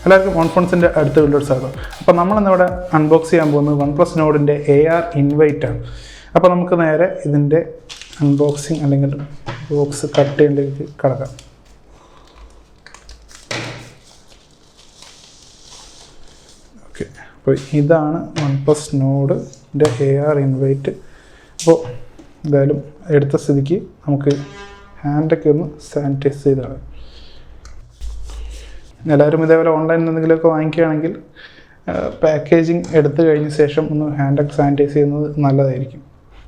എല്ലാവർക്കും OnePlusന്റെ അടുത്ത വീഡിയോയിൽ സ്വാഗതം. അപ്പോൾ നമ്മളിന്നിവിടെ അൺബോക്സ് ചെയ്യാൻ പോകുന്നത് OnePlus നോഡിൻ്റെ AR ഇൻവൈറ്റ് ആണ്. അപ്പോൾ നമുക്ക് നേരെ ഇതിൻ്റെ അൺബോക്സിങ് അല്ലെങ്കിൽ ബോക്സ് കട്ട് ചെയ്യേണ്ടതിലേക്ക് കടക്കാം. ഓക്കെ, അപ്പോൾ ഇതാണ് OnePlus നോഡിൻ്റെ AR ഇൻവൈറ്റ്. അപ്പോൾ എന്തായാലും എടുത്ത സ്ഥിതിക്ക് നമുക്ക് ഹാൻഡൊക്കെ ഒന്ന് സാനിറ്റൈസ് ചെയ്താണ്. എല്ലാവരും ഇതേപോലെ ഓൺലൈനിൽ എന്തെങ്കിലുമൊക്കെ വാങ്ങിക്കുകയാണെങ്കിൽ പാക്കേജിങ് എടുത്തു കഴിഞ്ഞ ശേഷം ഒന്ന് ഹാൻഡൊക്കെ സാനിറ്റൈസ് ചെയ്യുന്നത് നല്ലതായിരിക്കും.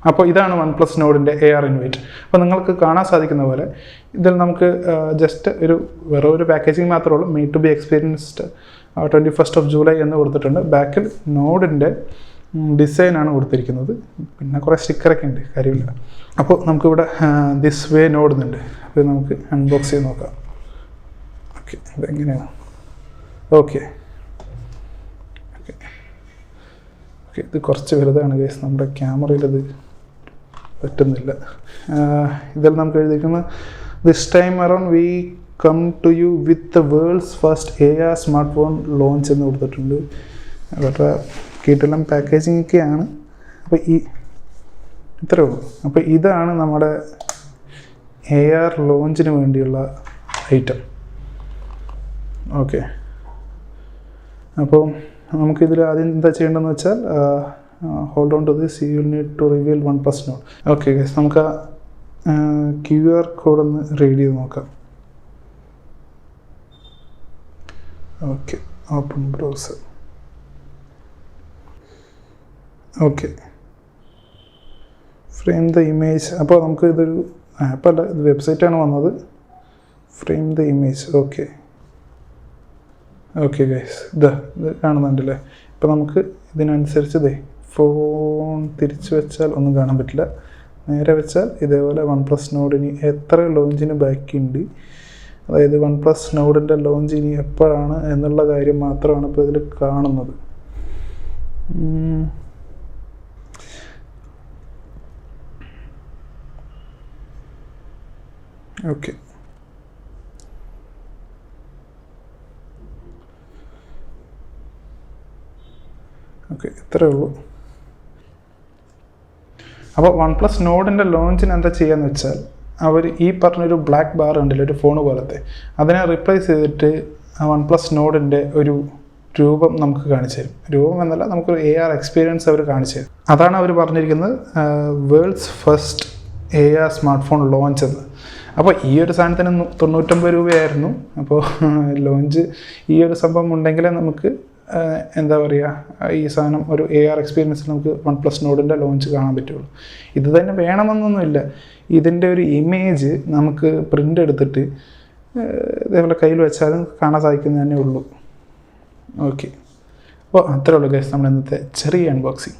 അപ്പോൾ ഇതാണ് OnePlus നോഡിൻ്റെ AR ഇൻവൈറ്റ്. അപ്പോൾ നിങ്ങൾക്ക് കാണാൻ സാധിക്കുന്ന പോലെ ഇതിൽ നമുക്ക് ജസ്റ്റ് വേറെ ഒരു പാക്കേജിങ് മാത്രമേ ഉള്ളൂ. Made to be experienced 21st of July എന്ന് കൊടുത്തിട്ടുണ്ട്. ബാക്കിൽ നോഡിൻ്റെ ഡിസൈനാണ് കൊടുത്തിരിക്കുന്നത്. പിന്നെ കുറേ സ്റ്റിക്കറൊക്കെ ഉണ്ട്, കാര്യമില്ല. അപ്പോൾ നമുക്കിവിടെ ദിസ് വേ നോടുന്നുണ്ട്. അപ്പോൾ നമുക്ക് അൺബോക്സ് ചെയ്ത് നോക്കാം. ഓക്കെ, ഇതെങ്ങനെയാണ്? ഓക്കെ ഓക്കെ ഓക്കെ ഇത് കുറച്ച് വലുതാണ് ഗൈസ്, നമ്മുടെ ക്യാമറയിലത് പറ്റുന്നില്ല. ഇതിൽ നമുക്ക് എഴുതിയിരിക്കുന്നത് this time around we come to you with the world's first AR smart phone launch എന്ന് കൊടുത്തിട്ടുണ്ട്. അവരുടെ കീട്ടെല്ലാം പാക്കേജിങ് ഒക്കെയാണ്. അപ്പോൾ ഇത്രയേ ഉള്ളൂ. അപ്പോൾ ഇതാണ് നമ്മുടെ AR ലോഞ്ചിന് വേണ്ടിയുള്ള ഐറ്റം. ഓക്കെ, അപ്പോൾ നമുക്കിതിൽ ആദ്യം എന്താ ചെയ്യേണ്ടതെന്ന് വെച്ചാൽ hold on to this, you need to reveal OnePlus Nord. Okay guys, നമുക്ക് ആ QR കോഡ് ഒന്ന് റീഡ് ചെയ്ത് നോക്കാം. Okay, open browser. Okay, frame the image. അപ്പോൾ നമുക്ക് ഇതൊരു ആപ്പല്ല, ഇത് വെബ്സൈറ്റാണ് വന്നത്. Frame the image. Okay okay guys, ഇത് കാണുന്നുണ്ടല്ലേ. ഇപ്പോൾ നമുക്ക് ഇതിനനുസരിച്ച് ഫോൺ തിരിച്ചു വെച്ചാൽ ഒന്നും കാണാൻ പറ്റില്ല. നേരെ വെച്ചാൽ ഇതേപോലെ OnePlus നോഡിന് എത്ര ലോഞ്ചിന് ബാക്കിയുണ്ട്, അതായത് OnePlus നോഡിൻ്റെ ലോഞ്ച് ഇനി എപ്പോഴാണ് എന്നുള്ള കാര്യം മാത്രമാണ് ഇപ്പോൾ ഇതിൽ കാണുന്നത്. ഓക്കെ ഓക്കെ ഇത്രയേ ഉള്ളൂ. അപ്പോൾ OnePlus നോഡിൻ്റെ ലോഞ്ചിന് എന്താ ചെയ്യാന്ന് വെച്ചാൽ, അവർ ഈ പറഞ്ഞൊരു ബ്ലാക്ക് ബാർ ഉണ്ടല്ലോ, ഒരു ഫോൺ പോലത്തെ, അതിനെ റിപ്ലേസ് ചെയ്തിട്ട് OnePlus നോഡിൻ്റെ ഒരു രൂപം നമുക്ക് കാണിച്ചു തരും. രൂപം എന്നല്ല, നമുക്കൊരു AR എക്സ്പീരിയൻസ് അവർ കാണിച്ചു തരും. അതാണ് അവർ പറഞ്ഞിരിക്കുന്നത് worlds first AR smart phone launch എന്ന്. അപ്പോൾ ഈ ഒരു സാധനത്തിന് 99 രൂപയായിരുന്നു. അപ്പോൾ ലോഞ്ച് ഈ ഒരു സംഭവം ഉണ്ടെങ്കിലേ നമുക്ക് എന്താ പറയുക, ഈ സാധനം ഒരു AR എക്സ്പീരിയൻസിൽ നമുക്ക് OnePlus നോഡിൻ്റെ ലോഞ്ച് കാണാൻ പറ്റുള്ളൂ. ഇത് തന്നെ വേണമെന്നൊന്നുമില്ല. ഇതിൻ്റെ ഒരു ഇമേജ് നമുക്ക് പ്രിൻ്റ് എടുത്തിട്ട് ഇതേപോലെ കയ്യിൽ വെച്ചാലും കാണാൻ സാധിക്കുന്നത് തന്നെ ഉള്ളൂ. ഓക്കെ, അപ്പോൾ അത്രേ ഉള്ളൂ ഗൈസ് നമ്മൾ ഇന്നത്തെ ചെറിയ അൺബോക്സിങ്.